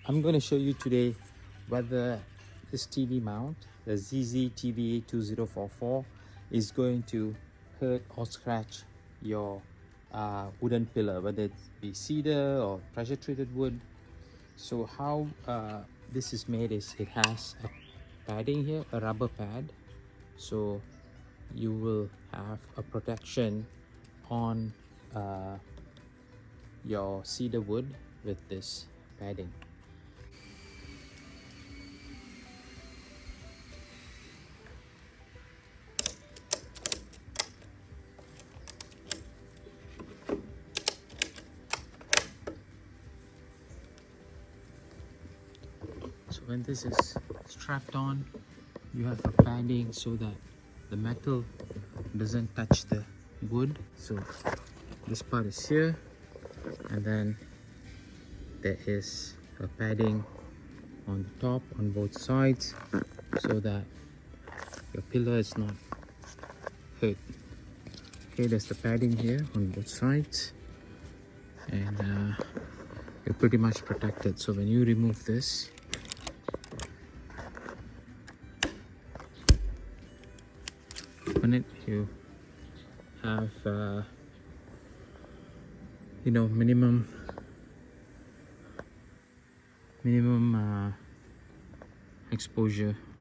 I'm going to show you today whether this TV mount, the ZZ TVA 2044, is going to hurt or scratch your wooden pillar, whether it be cedar or pressure treated wood. So how this is made is it has a padding here, a rubber pad, so you will have a protection on your cedar wood with this padding. So when this is strapped on, you have a padding so that the metal doesn't touch the wood. So this part is here, and then there is a padding on the top on both sides so that your pillar is not hurt. Okay, there's the padding here on both sides, and you're pretty much protected. So when you remove this, open it, you have minimum exposure